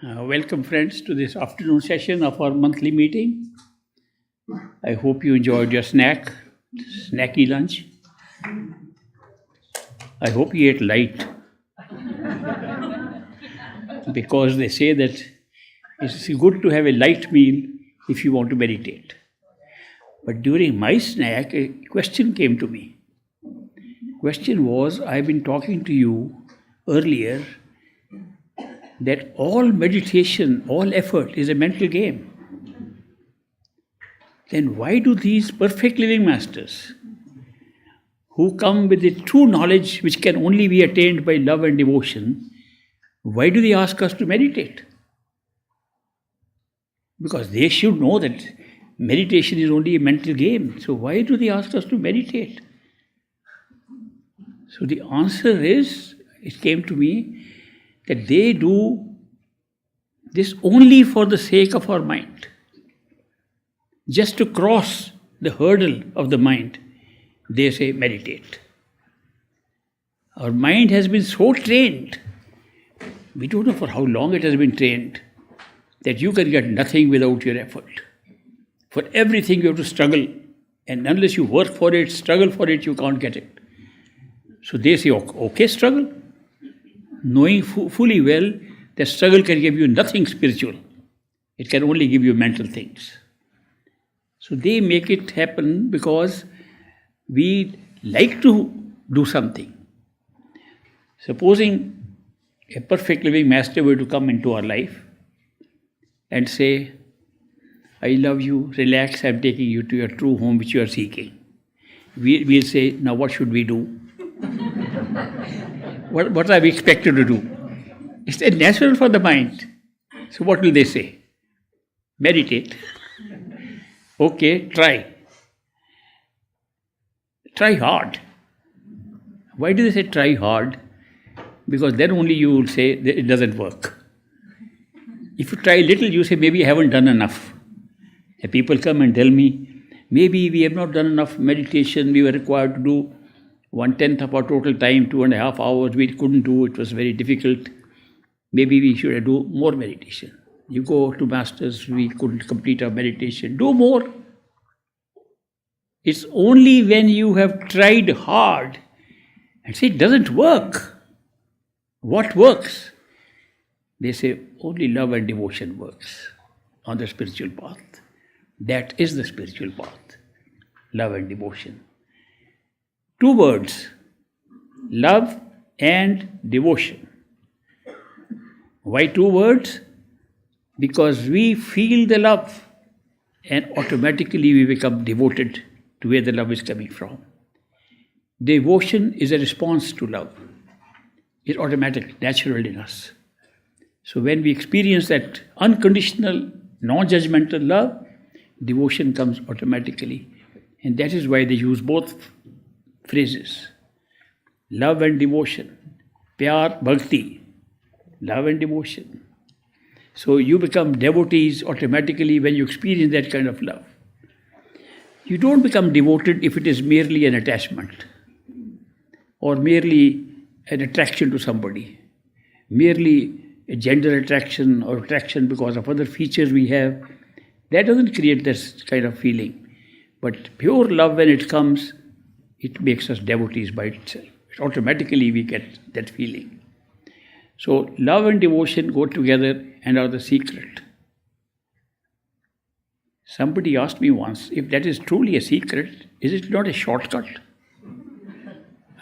Welcome friends to this afternoon session of our monthly meeting. I hope you enjoyed your snacky lunch. I hope you ate light because they say that it's good to have a light meal if you want to meditate. But during my snack, a question came to me. Question was, I've been talking to you earlier that all meditation, all effort is a mental game. Then why do these perfect living masters, who come with the true knowledge which can only be attained by love and devotion, why do they ask us to meditate? Because they should know that meditation is only a mental game. So why do they ask us to meditate? So the answer is, it came to me, that they do this only for the sake of our mind. Just to cross the hurdle of the mind, they say meditate. Our mind has been so trained, we don't know for how long it has been trained, that you can get nothing without your effort. For everything you have to struggle, and unless you work for it, struggle for it, you can't get it. So they say, okay, struggle. Knowing fully well that struggle can give you nothing spiritual. It can only give you mental things. So they make it happen because we like to do something. Supposing a perfect living master were to come into our life and say, I love you, relax, I'm taking you to your true home which you are seeking. We'll say, now what should we do? What are we expected to do? It's natural for the mind. So what will they say? Meditate. Okay, try. Try hard. Why do they say try hard? Because then only you will say that it doesn't work. If you try little, you say maybe I haven't done enough. And people come and tell me, maybe we have not done enough meditation, we were required to do 1/10 of our total time, 2.5 hours, we couldn't do, it was very difficult. Maybe we should do more meditation. You go to masters, we couldn't complete our meditation, do more. It's only when you have tried hard and say it doesn't work. What works? They say only love and devotion works on the spiritual path. That is the spiritual path, love and devotion. 2 words, love and devotion. Why 2 words? Because we feel the love and automatically we become devoted to where the love is coming from. Devotion is a response to love. It's automatic, natural in us. So when we experience that unconditional, non-judgmental love, devotion comes automatically. And that is why they use both phrases. Love and devotion. Pyar, bhakti. Love and devotion. So you become devotees automatically when you experience that kind of love. You don't become devoted if it is merely an attachment or merely an attraction to somebody, merely a gender attraction or attraction because of other features we have. That doesn't create this kind of feeling. But pure love, when it comes, it makes us devotees by itself. Automatically we get that feeling. So love and devotion go together and are the secret. Somebody asked me once, if that is truly a secret, is it not a shortcut?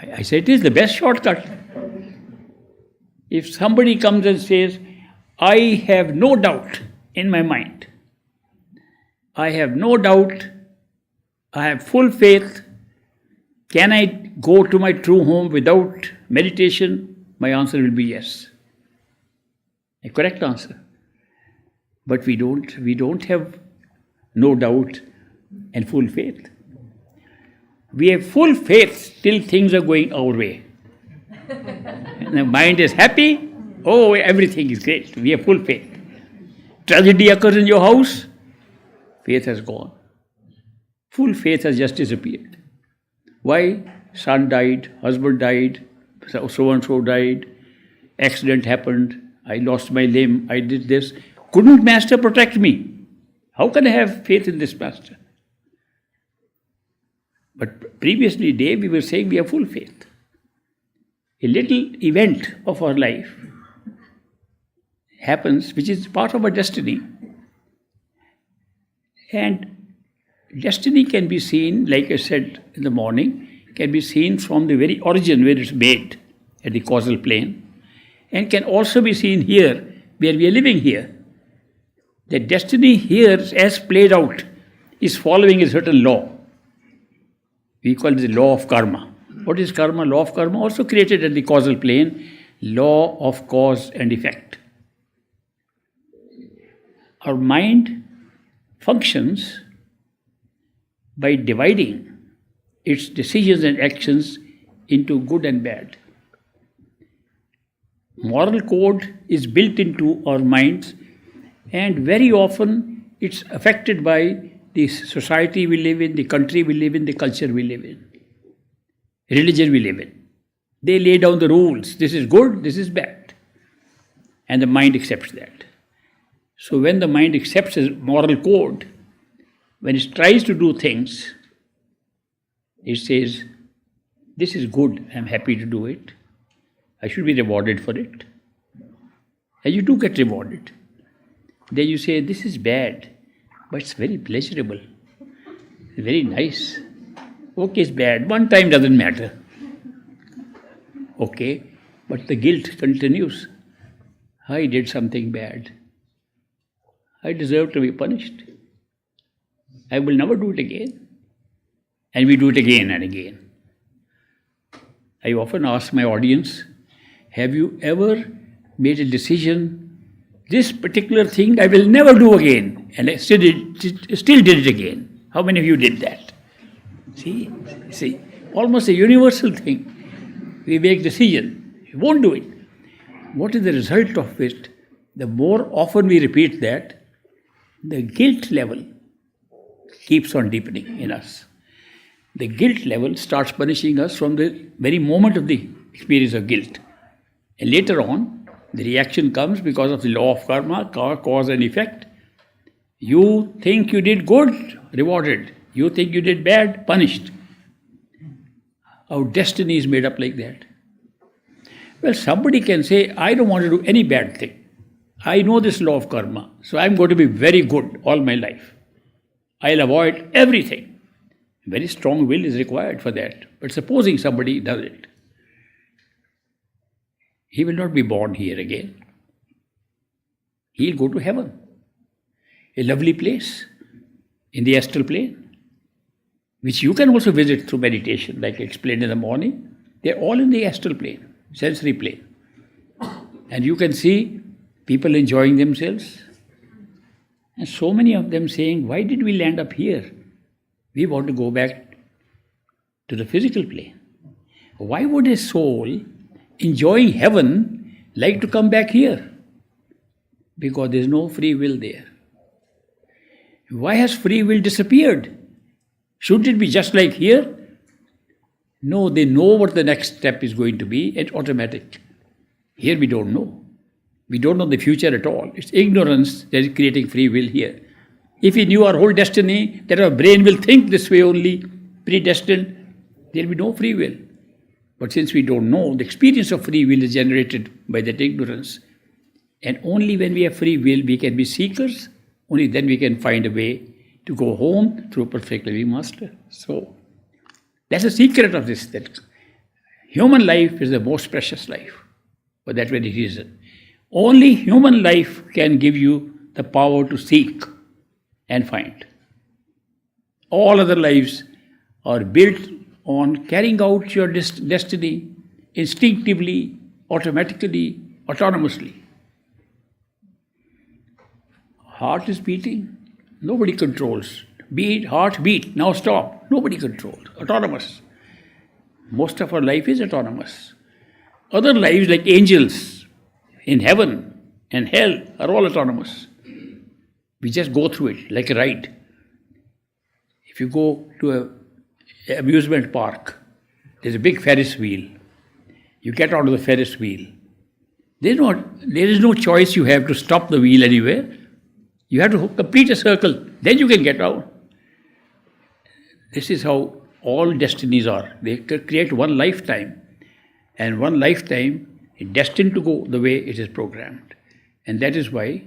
I said, it is the best shortcut. If somebody comes and says, I have no doubt in my mind, I have no doubt, I have full faith, can I go to my true home without meditation? My answer will be yes. A correct answer. But we don't have no doubt and full faith. We have full faith till things are going our way. And the mind is happy, oh, everything is great. We have full faith. Tragedy occurs in your house, faith has gone. Full faith has just disappeared. Why? Son died, husband died, so-and-so died, accident happened, I lost my limb, I did this. Couldn't Master protect me? How can I have faith in this Master? But previously day we were saying we have full faith. A little event of our life happens, which is part of our destiny. And destiny can be seen, like I said in the morning, can be seen from the very origin where it's made at the causal plane, and can also be seen here where we are living here. The destiny here, as played out, is following a certain law. We call it the law of karma. What is karma? Law of karma, also created at the causal plane, law of cause and effect. Our mind functions by dividing its decisions and actions into good and bad. Moral code is built into our minds, and very often it's affected by the society we live in, the country we live in, the culture we live in, religion we live in. They lay down the rules. This is good, this is bad. And the mind accepts that. So when the mind accepts a moral code, when it tries to do things, it says, this is good, I am happy to do it. I should be rewarded for it. And you do get rewarded. Then you say, this is bad, but it's very pleasurable, very nice. Okay, it's bad. One time doesn't matter. Okay, but the guilt continues. I did something bad. I deserve to be punished. I will never do it again. And we do it again and again. I often ask my audience, have you ever made a decision, this particular thing I will never do again, and I still did it again? How many of you did that? See, almost a universal thing. We make decision, we won't do it. What is the result of it? The more often we repeat that, the guilt level keeps on deepening in us. The guilt level starts punishing us from the very moment of the experience of guilt. And later on, the reaction comes because of the law of karma, cause and effect. You think you did good, rewarded. You think you did bad, punished. Our destiny is made up like that. Well, somebody can say, I don't want to do any bad thing. I know this law of karma, so I'm going to be very good all my life. I'll avoid everything. Very strong will is required for that. But supposing somebody does it, he will not be born here again. He'll go to heaven, a lovely place in the astral plane, which you can also visit through meditation, like I explained in the morning. They're all in the astral plane, sensory plane. And you can see people enjoying themselves. And so many of them saying, why did we land up here? We want to go back to the physical plane. Why would a soul enjoying heaven like to come back here? Because there's no free will there. Why has free will disappeared? Shouldn't it be just like here? No, they know what the next step is going to be. It's automatic. Here we don't know. We don't know the future at all. It's ignorance that is creating free will here. If we knew our whole destiny, that our brain will think this way only, predestined, there will be no free will. But since we don't know, the experience of free will is generated by that ignorance. And only when we have free will, we can be seekers. Only then we can find a way to go home through a perfect living master. So, that's the secret of this, that human life is the most precious life. For that very reason. Only human life can give you the power to seek and find. All other lives are built on carrying out your destiny instinctively, automatically, autonomously. Heart is beating, nobody controls. Beat, heart beat, now stop. Nobody controls. Autonomous. Most of our life is autonomous. Other lives like angels in heaven and hell are all autonomous. We just go through it like a ride. If you go to an amusement park, there's a big Ferris wheel. You get out of the Ferris wheel. There is no choice you have to stop the wheel anywhere. You have to complete a circle, then you can get out. This is how all destinies are. They create one lifetime, and one lifetime is destined to go the way it is programmed. And that is why,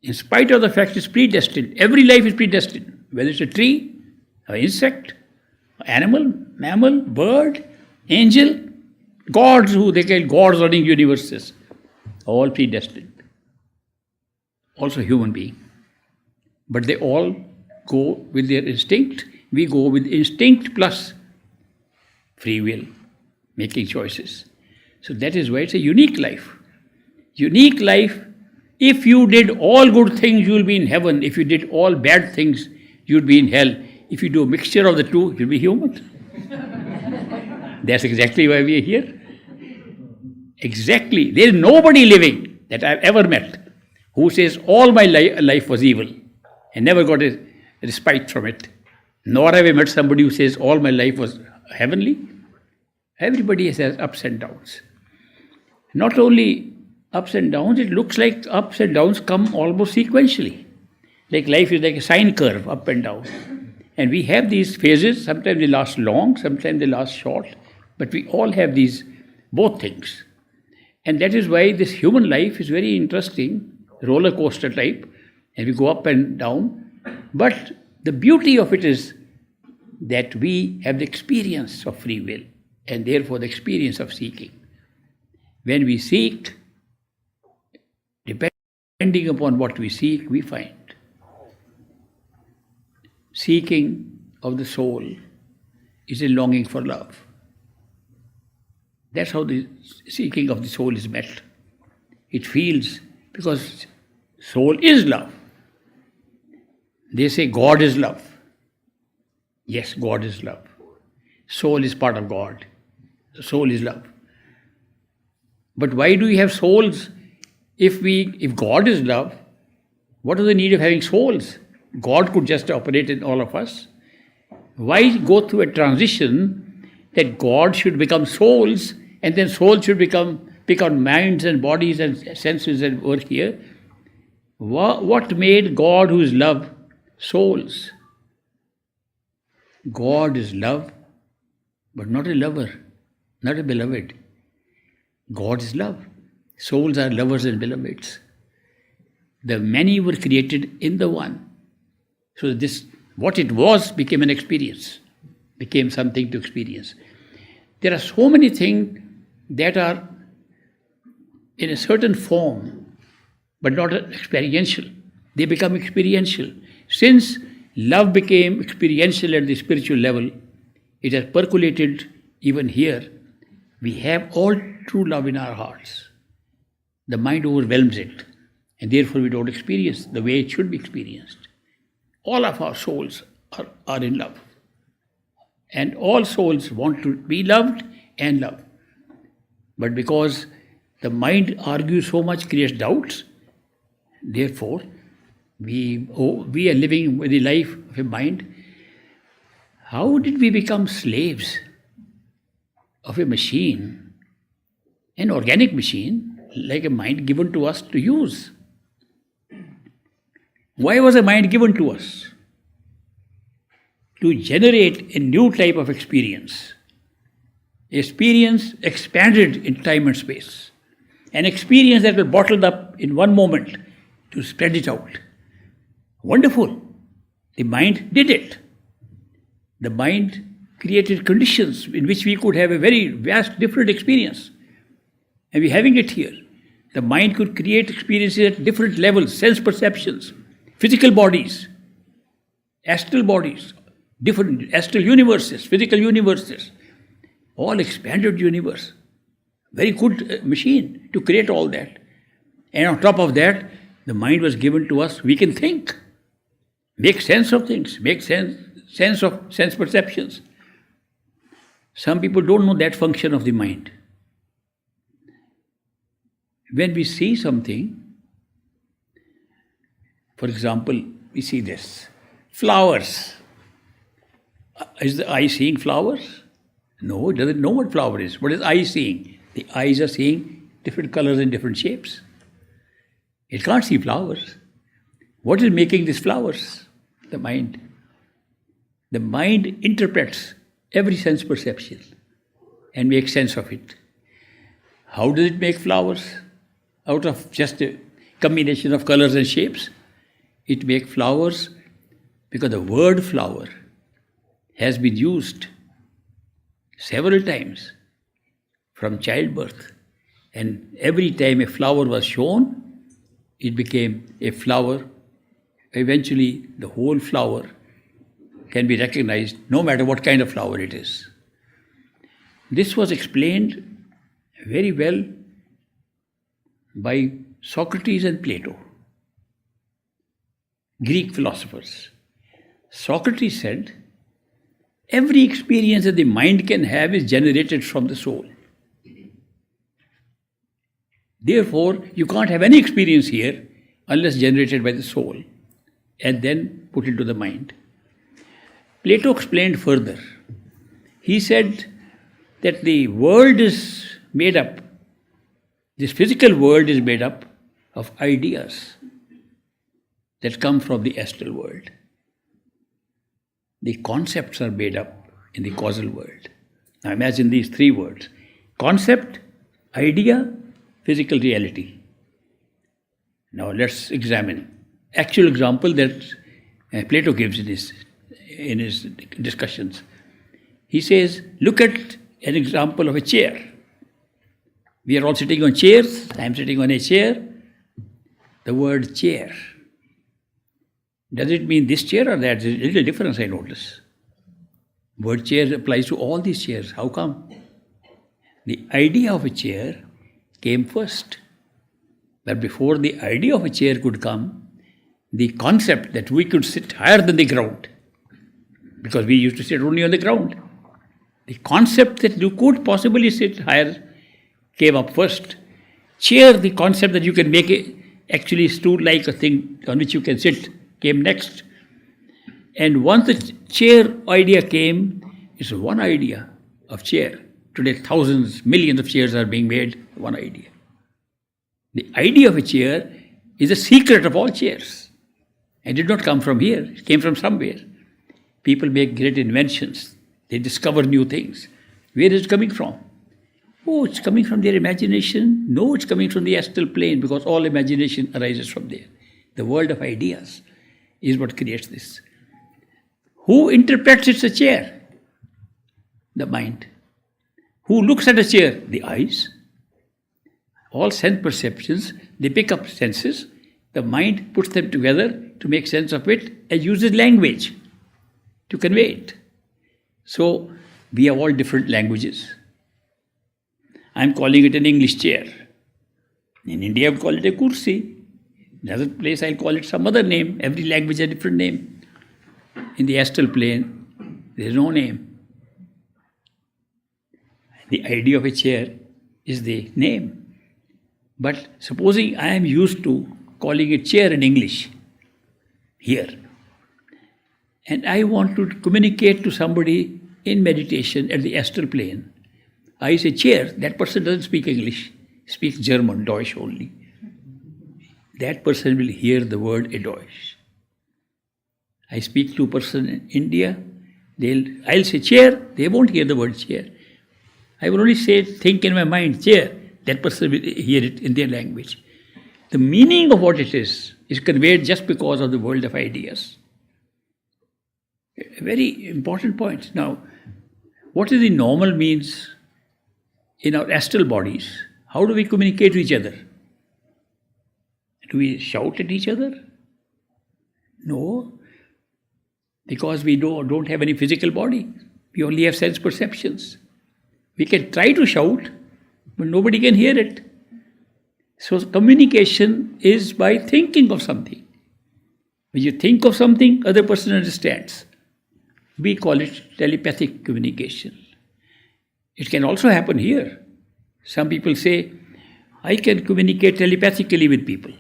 in spite of the fact it's predestined, every life is predestined, whether it's a tree, an insect, animal, mammal, bird, angel, gods, who they call gods running universes, all predestined. Also human being. But they all go with their instinct. We go with instinct plus free will, making choices. So that is why it's a unique life. Unique life. If you did all good things, you will be in heaven. If you did all bad things, you will be in hell. If you do a mixture of the two, you'll be human. That's exactly why we are here. Exactly. There is nobody living that I've ever met who says all my life was evil and never got a respite from it. Nor have I met somebody who says all my life was heavenly. Everybody has ups and downs. Not only ups and downs, it looks like ups and downs come almost sequentially. Like life is like a sine curve, up and down. And we have these phases, sometimes they last long, sometimes they last short, but we all have these, both things. And that is why this human life is very interesting, roller coaster type, and we go up and down. But the beauty of it is that we have the experience of free will, and therefore the experience of seeking. When we seek, depending upon what we seek, we find. Seeking of the soul is a longing for love. That's how the seeking of the soul is met. It feels, because soul is love. They say God is love. Yes, God is love. Soul is part of God. The soul is love. But why do we have souls? If God is love, what is the need of having souls? God could just operate in all of us. Why go through a transition that God should become souls and then souls should pick on minds and bodies and senses and work here? What made God, who is love, souls? God is love, but not a lover, not a beloved. God is love. Souls are lovers and beloveds. The many were created in the one. So this, what it was, became an experience, became something to experience. There are so many things that are in a certain form, but not experiential. They become experiential. Since love became experiential at the spiritual level, it has percolated even here. We have all true love in our hearts. The mind overwhelms it, and therefore we don't experience the way it should be experienced. All of our souls are in love. And all souls want to be loved and love. But because the mind argues so much, creates doubts, therefore we are living with the life of a mind. How did we become slaves of a machine, an organic machine, like a mind given to us to use? Why was a mind given to us? To generate a new type of experience. Experience expanded in time and space. An experience that was bottled up in one moment to spread it out. Wonderful. The mind did it. The mind created conditions in which we could have a very vast, different experience. And we're having it here. The mind could create experiences at different levels, sense perceptions, physical bodies, astral bodies, different astral universes, physical universes, all expanded universe. Very good machine to create all that. And on top of that, the mind was given to us. We can think, make sense of things, make sense of sense perceptions. Some people don't know that function of the mind. When we see something, for example, we see this, flowers. Is the eye seeing flowers? No, it doesn't know what flower is. What is eye seeing? The eyes are seeing different colors and different shapes. It can't see flowers. What is making these flowers? The mind. The mind interprets every sense perception and makes sense of it. How does it make flowers? Out of just a combination of colors and shapes? It makes flowers because the word flower has been used several times from childbirth. And every time a flower was shown, it became a flower. Eventually, the whole flower can be recognized no matter what kind of flower it is. This was explained very well by Socrates and Plato, Greek philosophers. Socrates said, every experience that the mind can have is generated from the soul. Therefore, you can't have any experience here unless generated by the soul and then put into the mind. Plato explained further. He said that the world is made up, this physical world is made up of ideas that come from the astral world. The concepts are made up in the causal world. Now imagine these three words: concept, idea, physical reality. Now let's examine actual example that Plato gives in his discussions. He says, look at an example of a chair. We are all sitting on chairs. I am sitting on a chair. The word chair. Does it mean this chair or that? There's a little difference, I notice. Word chair applies to all these chairs. How come? The idea of a chair came first. But before the idea of a chair could come, the concept that we could sit higher than the ground, because we used to sit only on the ground, the concept that you could possibly sit higher came up first. Chair, the concept that you can make it actually stool-like a thing on which you can sit, came next. And once the chair idea came, it's one idea of chair. Today thousands, millions of chairs are being made, one idea. The idea of a chair is the secret of all chairs. It did not come from here, it came from somewhere. People make great inventions, they discover new things. Where is it coming from? Oh, it's coming from their imagination. No, it's coming from the astral plane, because all imagination arises from there. The world of ideas is what creates this. Who interprets it's a chair? The mind. Who looks at a chair? The eyes. All sense perceptions, they pick up senses. The mind puts them together to make sense of it and uses language to convey it. So, we have all different languages. I am calling it an English chair. In India, I call it a kursi. In other place, I'll call it some other name. Every language has a different name. In the astral plane, there is no name. The idea of a chair is the name. But supposing I am used to calling it chair in English here, and I want to communicate to somebody in meditation at the astral plane, I say chair, that person doesn't speak English, speaks German, Deutsch only. That person will hear the word Deutsch. I speak to a person in India, I'll say chair, they won't hear the word chair. I will only say, think in my mind, chair, that person will hear it in their language. The meaning of what it is conveyed just because of the world of ideas. A very important point. Now, what is the normal means in our astral bodies? How do we communicate to each other? Do we shout at each other? No, because we don't have any physical body. We only have sense perceptions. We can try to shout, but nobody can hear it. So communication is by thinking of something. When you think of something, other person understands. We call it telepathic communication. It can also happen here. Some people say, I can communicate telepathically with people.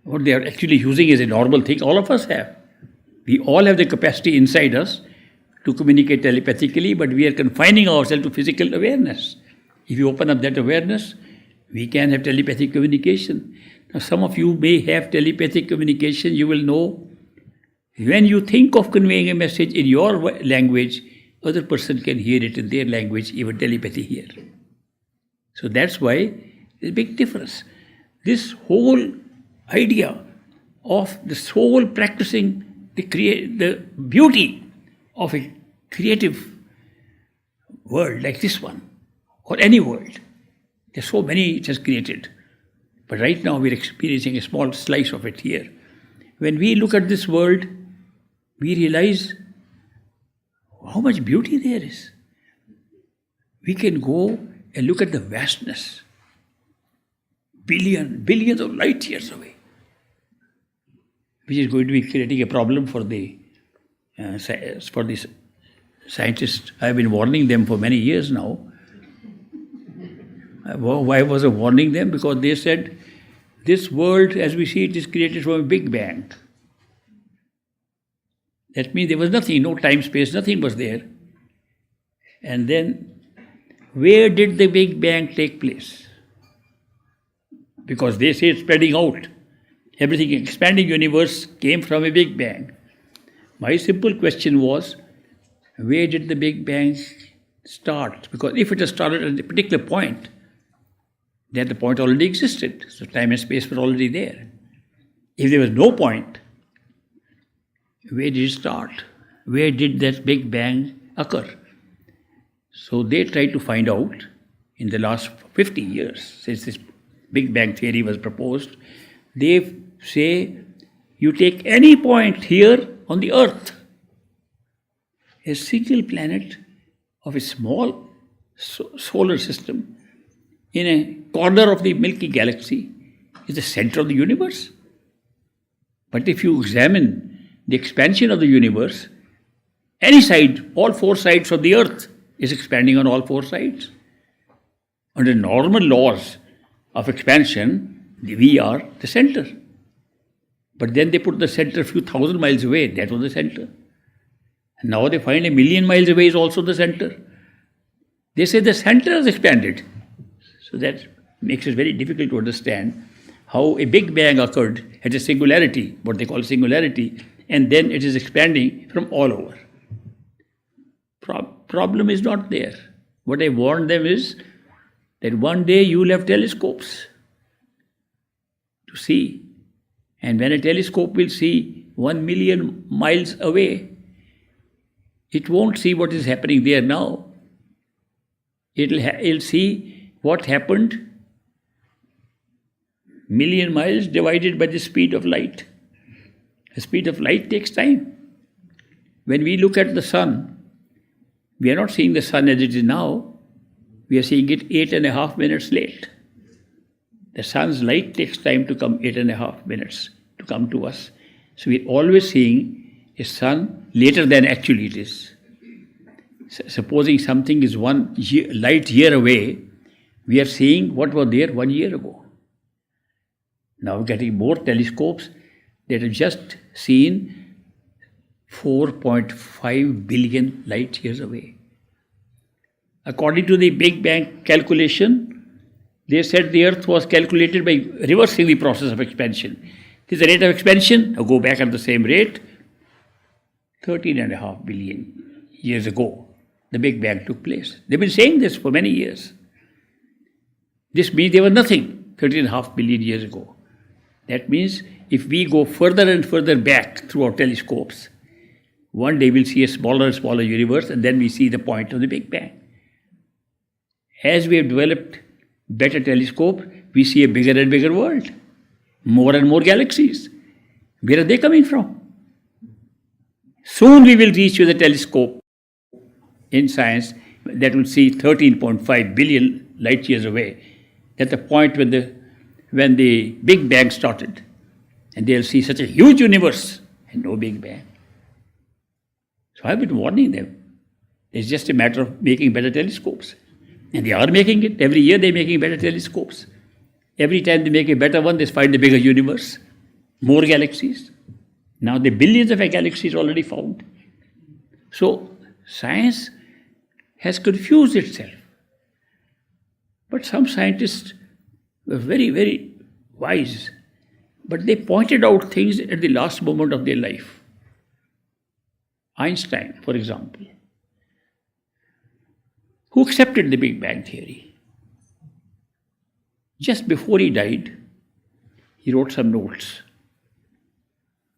What they are actually using is a normal thing all of us have. We all have the capacity inside us to communicate telepathically, but we are confining ourselves to physical awareness. If you open up that awareness, We can have telepathic communication. Now, some of you may have telepathic communication. You will know when you think of conveying a message in your language, other person can hear it in their language, even telepathy here. So that's why there's a big difference. This whole idea of the soul practicing the beauty of a creative world like this one, or any world. There's so many it has created. But right now we're experiencing a small slice of it here. When we look at this world, we realize how much beauty there is. We can go and look at the vastness. Billions of light years away. Which is going to be creating a problem for the scientists. I've been warning them for many years now. Why was I warning them? Because they said, this world as we see it is created from a Big Bang. That means there was nothing, no time, space, nothing was there. And then, where did the Big Bang take place? Because they say it's spreading out. Everything, expanding universe came from a Big Bang. My simple question was, where did the Big Bang start? Because if it had started at a particular point, then the point already existed. So time and space were already there. If there was no point, where did it start? Where did that Big Bang occur? So they tried to find out in the last 50 years, since this Big Bang theory was proposed. They say, you take any point here on the Earth, a single planet of a small solar system in a corner of the Milky Galaxy is the center of the universe. But if you examine the expansion of the universe, any side, all four sides of the Earth is expanding on all four sides. Under normal laws of expansion, we are the center. But then they put the center a few thousand miles away, that was the center. And now they find 1,000,000 miles away is also the center. They say the center has expanded. So that makes it very difficult to understand how a Big Bang occurred at a singularity, what they call singularity, and then it is expanding from all over. Problem is not there. What I warned them is that one day you will have telescopes to see. And when a telescope will see 1,000,000 miles away, it won't see what is happening there now. It'll see what happened 1,000,000 miles divided by the speed of light. The speed of light takes time. When we look at the sun, we are not seeing the sun as it is now. We are seeing it 8.5 minutes late. The sun's light takes time to come, 8.5 minutes to come to us. So we're always seeing a sun later than actually it is. Supposing something is light year away, we are seeing what was there 1 year ago. Now we're getting more telescopes that have just seen 4.5 billion light years away. According to the Big Bang calculation, they said the Earth was calculated by reversing the process of expansion. This is the rate of expansion. Now go back at the same rate. 13.5 billion years ago, the Big Bang took place. They've been saying this for many years. This means there was nothing 13.5 billion years ago. That means if we go further and further back through our telescopes, one day we'll see a smaller and smaller universe, and then we see the point of the Big Bang. As we have developed better telescope, we see a bigger and bigger world, more and more galaxies. Where are they coming from? Soon we will reach with a telescope in science that will see 13.5 billion light years away. That's the point when the Big Bang started. And they'll see such a huge universe and no Big Bang. So I've been warning them. It's just a matter of making better telescopes. And they are making it. Every year they're making better telescopes. Every time they make a better one, they find a bigger universe, more galaxies. Now the billions of galaxies already found. So science has confused itself. But some scientists were very, very wise, but they pointed out things at the last moment of their life. Einstein, for example, who accepted the Big Bang theory. Just before he died, he wrote some notes.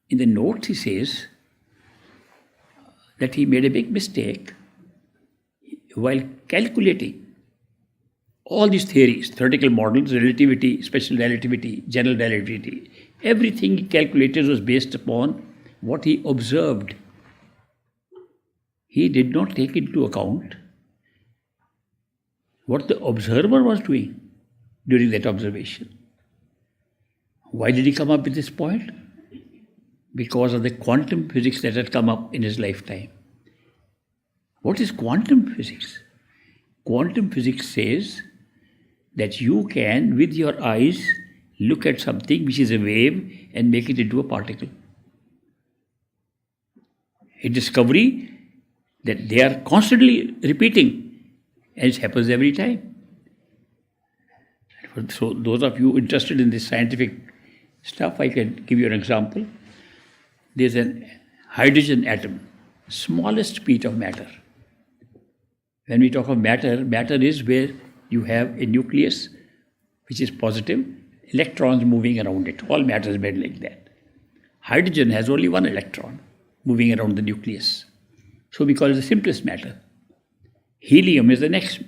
In the notes, he says that he made a big mistake while calculating all these theories, theoretical models, relativity, special relativity, general relativity. Everything he calculated was based upon what he observed. He did not take into account what the observer was doing during that observation. Why did he come up with this point? Because of the quantum physics that had come up in his lifetime. What is quantum physics? Quantum physics says that you can, with your eyes, look at something which is a wave and make it into a particle. A discovery that they are constantly repeating, and it happens every time. So those of you interested in this scientific stuff, I can give you an example. There's a hydrogen atom, smallest piece of matter. When we talk of matter, matter is where you have a nucleus which is positive, electrons moving around it. All matter is made like that. Hydrogen has only one electron moving around the nucleus. So we call it the simplest matter. Helium is the next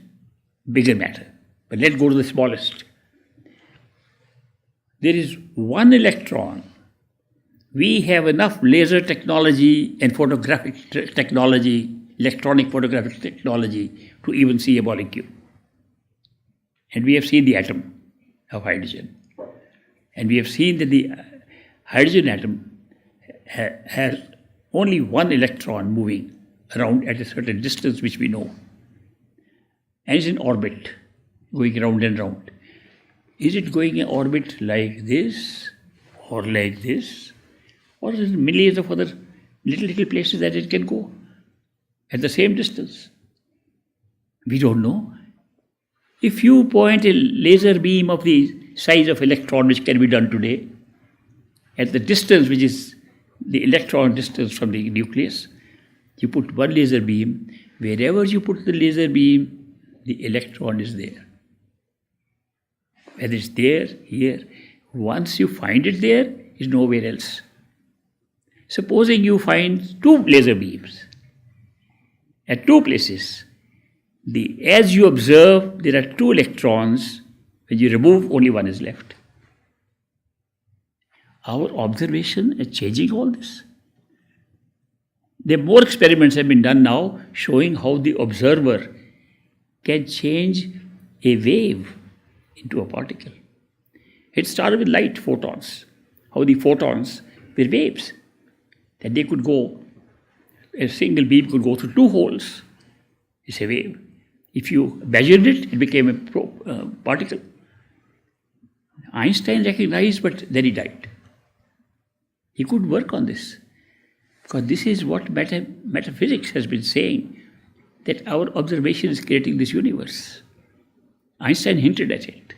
bigger matter. But let's go to the smallest. There is one electron. We have enough laser technology and photographic technology, electronic photographic technology to even see a molecule. And we have seen the atom of hydrogen. And we have seen that the hydrogen atom has only one electron moving around at a certain distance which we know. And it's in orbit, going round and round. Is it going in orbit like this or like this? Or is there millions of other little places that it can go at the same distance? We don't know. If you point a laser beam of the size of electron, which can be done today, at the distance which is the electron distance from the nucleus, you put one laser beam. Wherever you put the laser beam, the electron is there. Whether it's there, here, once you find it there, it's nowhere else. Supposing you find two laser beams at two places. As you observe, there are two electrons. When you remove, only one is left. Our observation is changing all this. There are more experiments have been done now showing how the observer can change a wave into a particle. It started with light, photons. How the photons were waves. That they could go, a single beam could go through two holes. It's a wave. If you measured it, it became a particle. Einstein recognized, but then he died. He could work on this. Because this is what metaphysics has been saying, that our observation is creating this universe. Einstein hinted at it.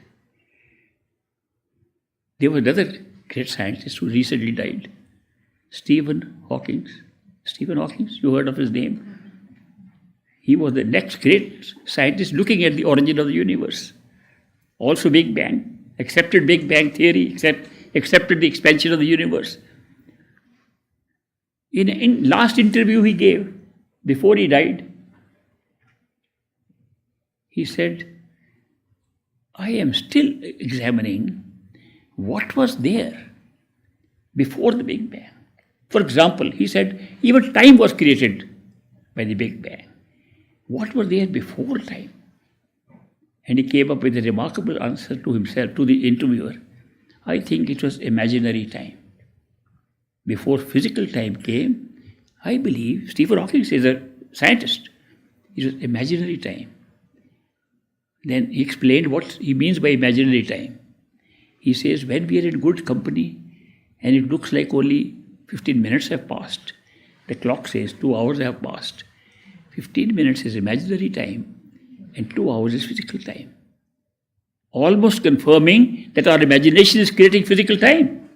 There was another great scientist who recently died, Stephen Hawking. Stephen Hawking, you heard of his name? He was the next great scientist looking at the origin of the universe. Also Big Bang, accepted Big Bang theory, accepted the expansion of the universe. In last interview he gave, before he died, he said, I am still examining what was there before the Big Bang. For example, he said, even time was created by the Big Bang. What was there before time? And he came up with a remarkable answer to himself, to the interviewer. I think it was imaginary time. Before physical time came, I believe, Stephen Hawking is a scientist, it was imaginary time. Then he explained what he means by imaginary time. He says, when we are in good company and it looks like only 15 minutes have passed, the clock says 2 hours have passed. 15 minutes is imaginary time and 2 hours is physical time. almost confirming that our imagination is creating physical time.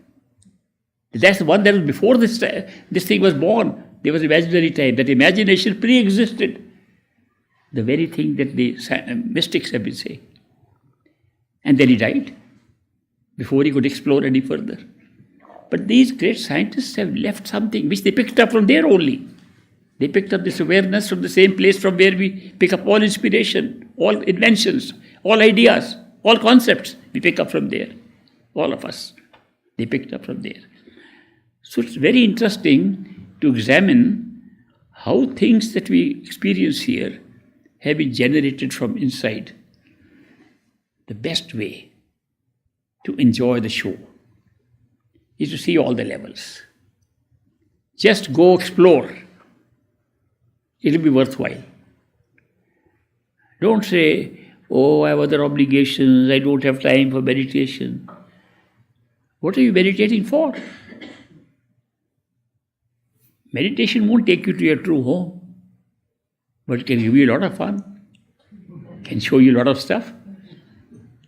That's the one that was before this thing was born. There was imaginary time. That imagination pre-existed. The very thing that the mystics have been saying. And then he died before he could explore any further. But these great scientists have left something which they picked up from there only. They picked up this awareness from the same place from where we pick up all inspiration, all inventions, all ideas, all concepts. We pick up from there. All of us. They picked up from there. So it's very interesting to examine how things that we experience here have been generated from inside. The best way to enjoy the show is to see all the levels. Just go explore. It'll be worthwhile. Don't say, oh, I have other obligations, I don't have time for meditation. What are you meditating for? Meditation won't take you to your true home, but it can give you a lot of fun, can show you a lot of stuff.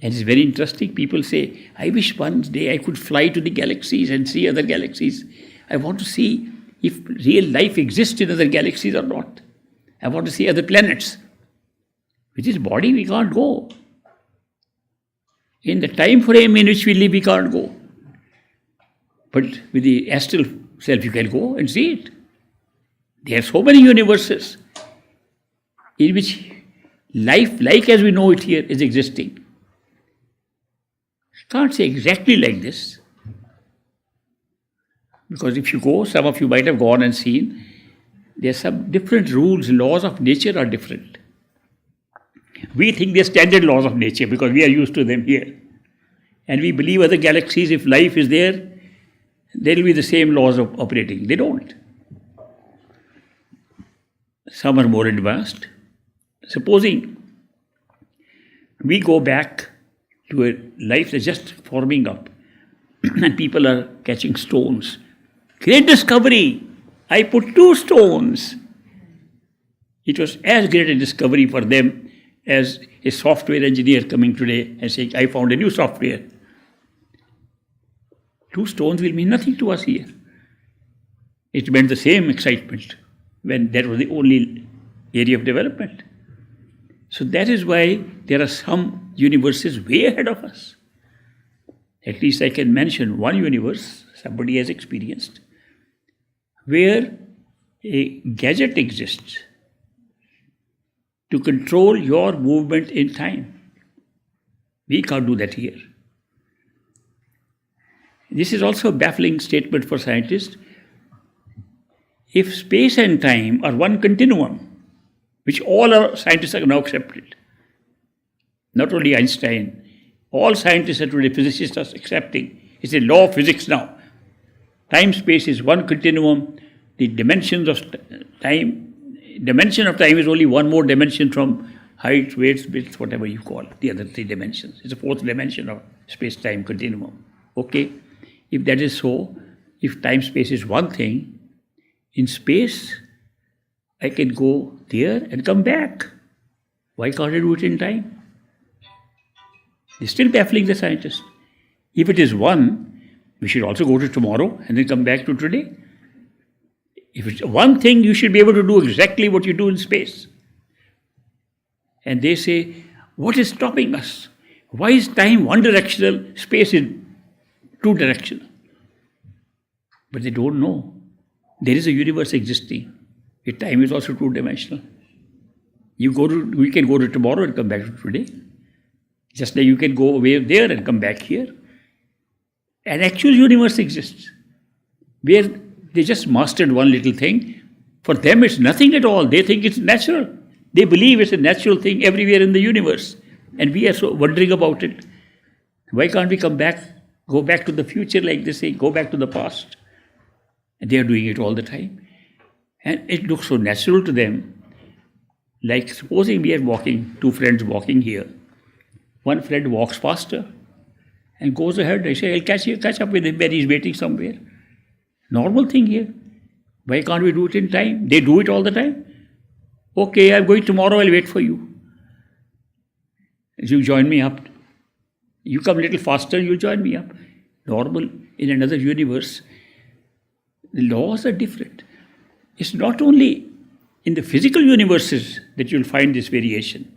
And it's very interesting. People say, I wish one day I could fly to the galaxies and see other galaxies. I want to see if real life exists in other galaxies or not. I want to see other planets. With this body, we can't go. In the time frame in which we live, we can't go. But with the astral self, you can go and see it. There are so many universes in which life, like as we know it here, is existing. Can't say exactly like this. Because if you go, some of you might have gone and seen, there are some different rules, laws of nature are different. We think they're standard laws of nature because we are used to them here. And we believe other galaxies, if life is there, there will be the same laws of operating. They don't. Some are more advanced. Supposing we go back to a life that's just forming up and people are catching stones. Great discovery! I put 2 stones. It was as great a discovery for them as a software engineer coming today and saying, I found a new software. 2 stones will mean nothing to us here. It meant the same excitement when that was the only area of development. So that is why there are some universes way ahead of us. At least I can mention one universe somebody has experienced where a gadget exists to control your movement in time. We can't do that here. This is also a baffling statement for scientists. If space and time are one continuum, which all our scientists have now accepted, not only Einstein, all scientists and today physicists are accepting. It's a law of physics now. Time-space is one continuum. The dimensions of time, dimension of time is only one more dimension from height, weight, width, whatever you call it, the other 3 dimensions. It's a 4th dimension of space-time continuum. Okay, if that is so, if time-space is one thing, in space, I can go there and come back. Why can't I do it in time? They're still baffling the scientists. If it is one, we should also go to tomorrow and then come back to today. If it's one thing, you should be able to do exactly what you do in space. And they say, what is stopping us? Why is time one directional, space is 2 directional? But they don't know. There is a universe existing. Time is also 2 dimensional. We can go to tomorrow and come back to today. Just like you can go away there and come back here. An actual universe exists where they just mastered one little thing. For them it's nothing at all. They think it's natural. They believe it's a natural thing everywhere in the universe. And we are so wondering about it. Why can't we come back, go back to the future like they say, go back to the past? And they are doing it all the time. And it looks so natural to them. Like supposing we are walking, 2 friends walking here. One friend walks faster and goes ahead. I say, I'll catch up with him when he's waiting somewhere. Normal thing here. Why can't we do it in time? They do it all the time. Okay, I'm going tomorrow, I'll wait for you. You join me up You come a little faster, you join me up. Normal in another universe. The laws are different. It's not only in the physical universes that you'll find this variation.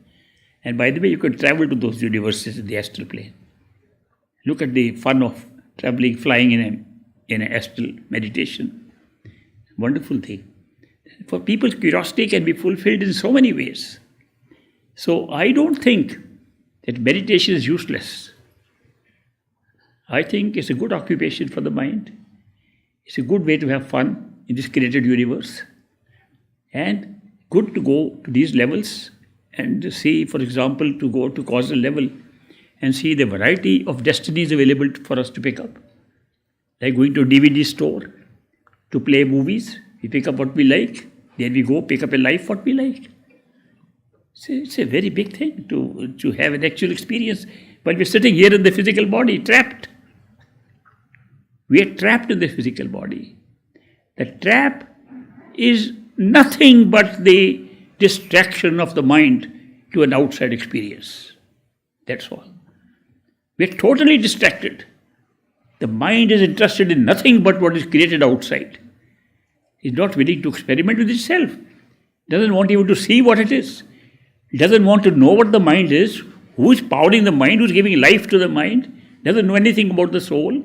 And by the way, you can travel to those universes in the astral plane. Look at the fun of traveling, flying in an astral meditation. Wonderful thing. For people, curiosity can be fulfilled in so many ways. So I don't think that meditation is useless. I think it's a good occupation for the mind. It's a good way to have fun in this created universe. And good to go to these levels and see, for example, to go to causal level and see the variety of destinies available for us to pick up. Like going to a DVD store to play movies, we pick up what we like, then we go pick up a life what we like. It's a very big thing to have an actual experience while we're sitting here in the physical body, trapped. We are trapped in the physical body. The trap is nothing but the distraction of the mind to an outside experience. That's all. We're totally distracted. The mind is interested in nothing but what is created outside. It's not willing to experiment with itself. Doesn't want even to see what it is. It doesn't want to know what the mind is, who is powering the mind, who is giving life to the mind, doesn't know anything about the soul.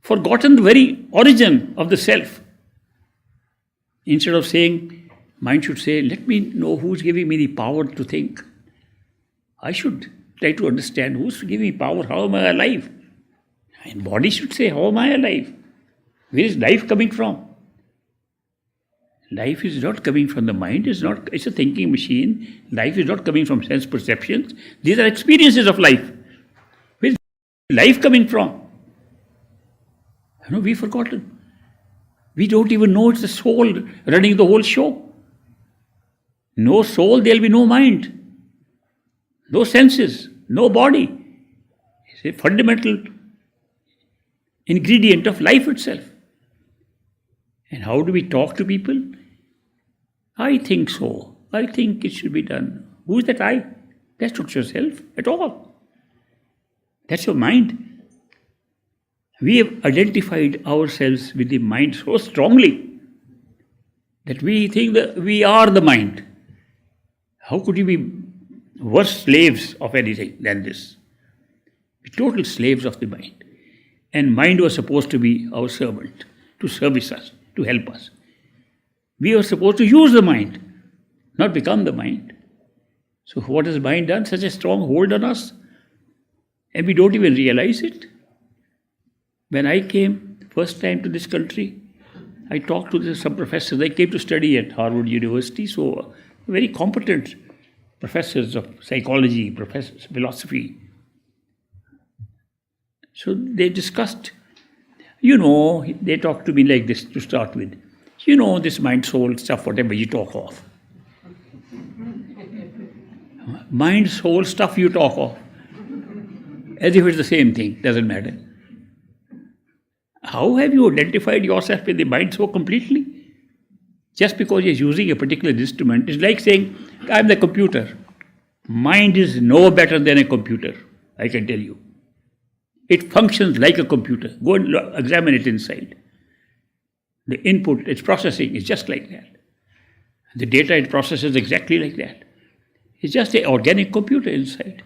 Forgotten the very origin of the self. Instead of saying, mind should say, let me know who's giving me the power to think. I should try to understand who's giving me power, how am I alive? And body should say, how am I alive? Where is life coming from? Life is not coming from the mind, it's a thinking machine. Life is not coming from sense perceptions. These are experiences of life. Where is life coming from? We've forgotten. We don't even know it's the soul running the whole show. No soul, there'll be no mind. No senses, no body. It's a fundamental ingredient of life itself. And how do we talk to people? I think so. I think it should be done. Who is that I? That's not yourself at all. That's your mind. We have identified ourselves with the mind so strongly that we think that we are the mind. How could you be worse slaves of anything than this? We're total slaves of the mind. And mind was supposed to be our servant, to service us, to help us. We were supposed to use the mind, not become the mind. So what has mind done? Such a strong hold on us, and we don't even realize it. When I came first time to this country, I talked to some professors. They came to study at Harvard University, so very competent professors of psychology, professors, philosophy. So they discussed, they talked to me like this to start with. This mind, soul stuff, whatever you talk of. Mind, soul stuff you talk of. As if it's the same thing, doesn't matter. How have you identified yourself with the mind so completely? Just because you're using a particular instrument, it's like saying, I'm the computer. Mind is no better than a computer, I can tell you. It functions like a computer. Go and examine it inside. The input, its processing is just like that. The data it processes exactly like that. It's just an organic computer inside.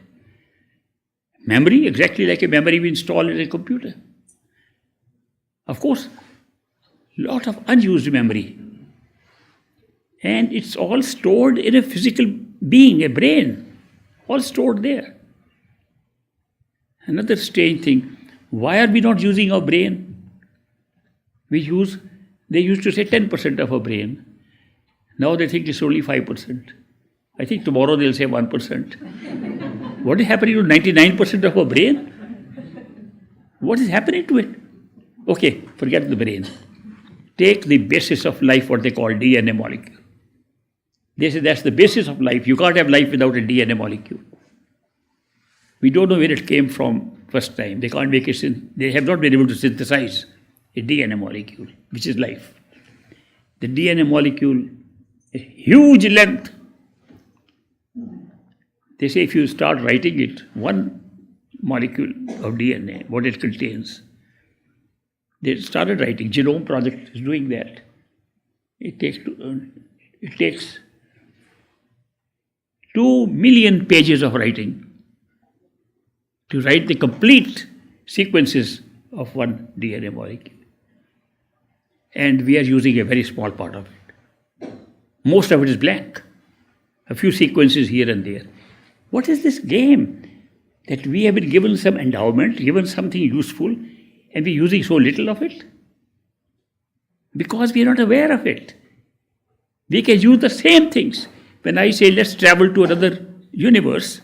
Memory, exactly like a memory we install in a computer. Of course, a lot of unused memory. And it's all stored in a physical being, a brain, all stored there. Another strange thing, why are we not using our brain? They used to say 10% of our brain. Now they think it's only 5%. I think tomorrow they'll say 1%. What is happening to 99% of our brain? What is happening to it? Okay, forget the brain. Take the basis of life, what they call DNA molecule. They say that's the basis of life. You can't have life without a DNA molecule. We don't know where it came from first time. They can't make it. They have not been able to synthesize a DNA molecule, which is life. The DNA molecule, a huge length. They say if you start writing it, one molecule of DNA, what it contains. They started writing. Genome Project is doing that. It takes 2 million pages of writing to write the complete sequences of one DNA molecule. And we are using a very small part of it. Most of it is blank. A few sequences here and there. What is this game that we have been given some endowment, given something useful, and we're using so little of it? Because we are not aware of it. We can use the same things. When I say let's travel to another universe,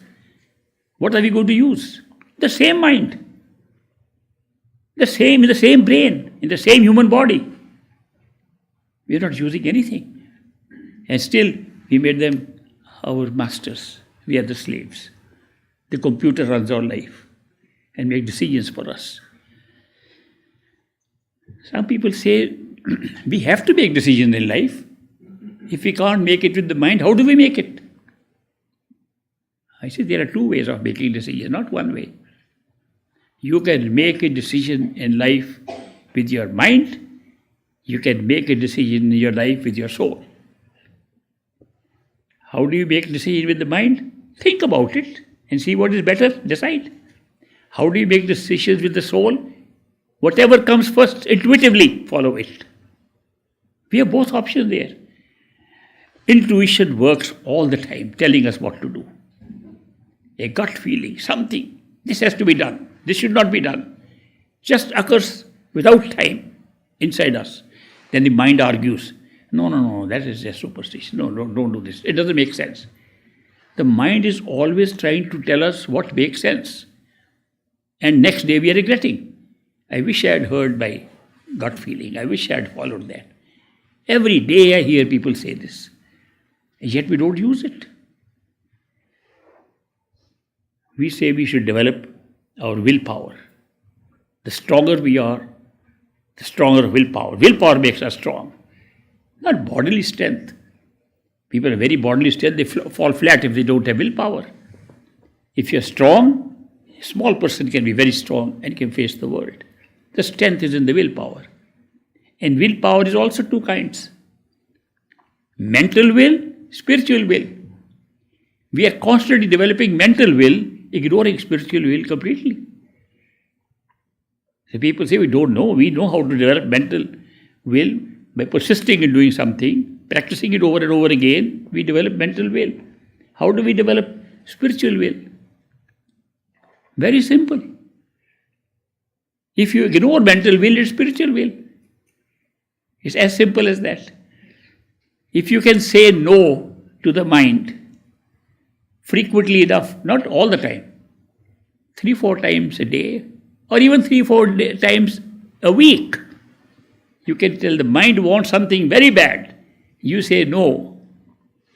what are we going to use? The same mind. In the same brain, in the same human body. We are not using anything. And still, we made them our masters. We are the slaves. The computer runs our life and makes decisions for us. Some people say, we have to make decisions in life. If we can't make it with the mind, how do we make it? I say there are 2 ways of making decisions, not one way. You can make a decision in life with your mind. You can make a decision in your life with your soul. How do you make a decision with the mind? Think about it and see what is better, decide. How do you make decisions with the soul? Whatever comes first, intuitively follow it. We have both options there. Intuition works all the time, telling us what to do. A gut feeling, something, this has to be done, this should not be done, just occurs without time inside us. Then the mind argues, no, that is a superstition. No, don't do this. It doesn't make sense. The mind is always trying to tell us what makes sense. And next day we are regretting. I wish I had heard my gut feeling. I wish I had followed that. Every day I hear people say this. And yet we don't use it. We say we should develop our willpower. The stronger we are, the stronger willpower. Willpower makes us strong. Not bodily strength. People are very bodily strength, they fall flat if they don't have willpower. If you're strong, a small person can be very strong and can face the world. The strength is in the willpower. And willpower is also 2 kinds. Mental will, spiritual will. We are constantly developing mental will, ignoring spiritual will completely. So people say we don't know. We know how to develop mental will by persisting in doing something, practicing it over and over again. We develop mental will. How do we develop spiritual will? Very simple. If you ignore mental will, it's spiritual will. It's as simple as that. If you can say no to the mind frequently enough, not all the time, 3-4 times a day, or even 3-4 times a week, you can tell the mind wants something very bad. You say no,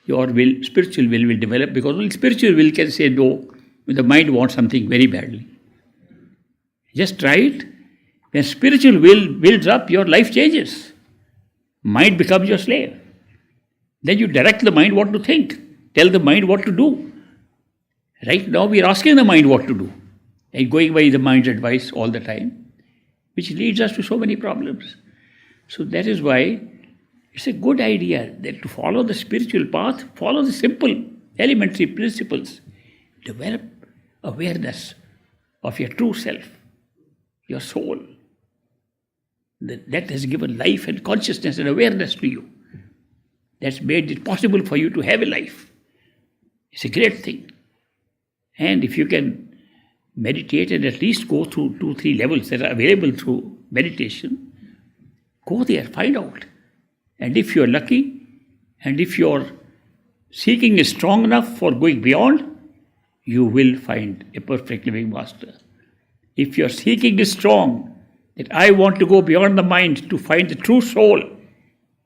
your will, spiritual will develop, because only spiritual will can say no when the mind wants something very badly. Just try it. When spiritual will builds up, your life changes. Mind becomes your slave. Then you direct the mind what to think. Tell the mind what to do. Right now we are asking the mind what to do and going by the mind's advice all the time, which leads us to so many problems. So that is why it's a good idea that to follow the spiritual path, follow the simple elementary principles. Develop awareness of your true self, your soul. That has given life and consciousness and awareness to you. That's made it possible for you to have a life. It's a great thing. And if you can meditate and at least go through 2-3 levels that are available through meditation, go there, find out. And if you're lucky, and if your seeking is strong enough for going beyond, you will find a perfect living master. If your seeking is strong, that I want to go beyond the mind to find the true soul,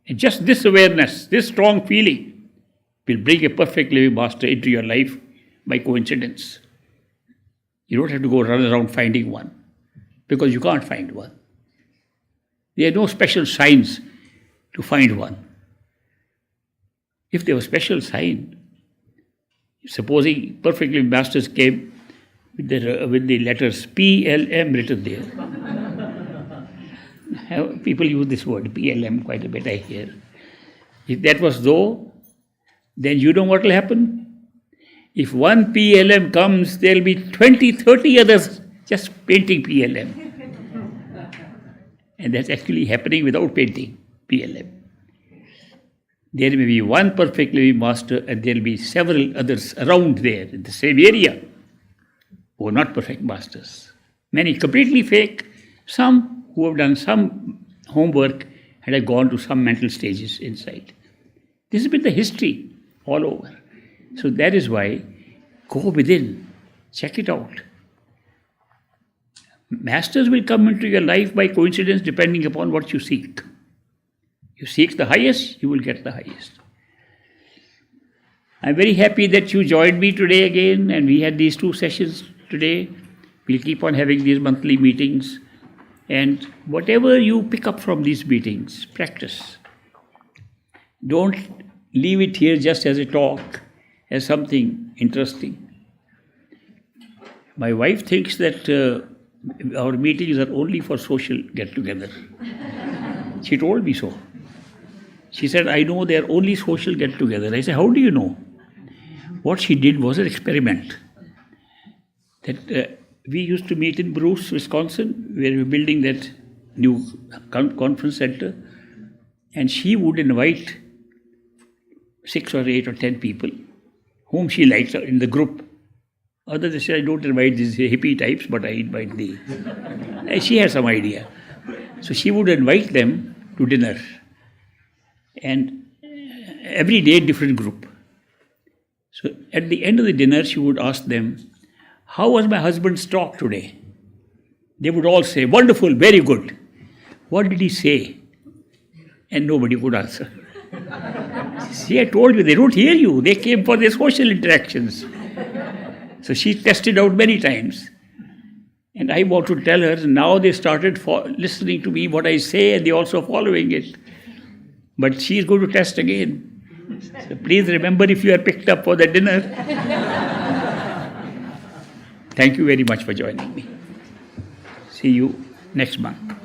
and just this awareness, this strong feeling, will bring a perfect living master into your life by coincidence. You don't have to go run around finding one, because you can't find one. There are no special signs to find one. If there was special sign, supposing perfect living masters came with the letters PLM written there. People use this word PLM quite a bit, I hear. If that was though, then you know what will happen? If one PLM comes, there will be 20, 30 others just painting PLM. And that's actually happening without painting PLM. There may be one perfect living master and there will be several others around there in the same area who are not perfect masters. Many completely fake, some who have done some homework and have gone to some mental stages inside. This has been the history all over. So that is why go within, check it out. Masters will come into your life by coincidence depending upon what you seek. You seek the highest, you will get the highest. I'm very happy that you joined me today again, and we had these 2 sessions today. We'll keep on having these monthly meetings, and whatever you pick up from these meetings, practice. Don't leave it here just as a talk, as something interesting. My wife thinks that our meetings are only for social get-together. She told me so. She said, I know they are only social get-together. I said, how do you know? What she did was an experiment. That we used to meet in Bruce, Wisconsin, where we were building that new conference center. And she would invite 6 or 8 or 10 people whom she liked in the group. Others, they said, I don't invite these hippie types, but I invite thee. And she had some idea. So she would invite them to dinner. And every day, different group. So at the end of the dinner, she would ask them, how was my husband's talk today? They would all say, wonderful, very good. What did he say? And nobody could answer. See, I told you, they don't hear you. They came for their social interactions. So she tested out many times. And I want to tell her, now they started listening to me, what I say, and they're also following it. But she is going to test again. So please remember if you are picked up for the dinner. Thank you very much for joining me. See you next month.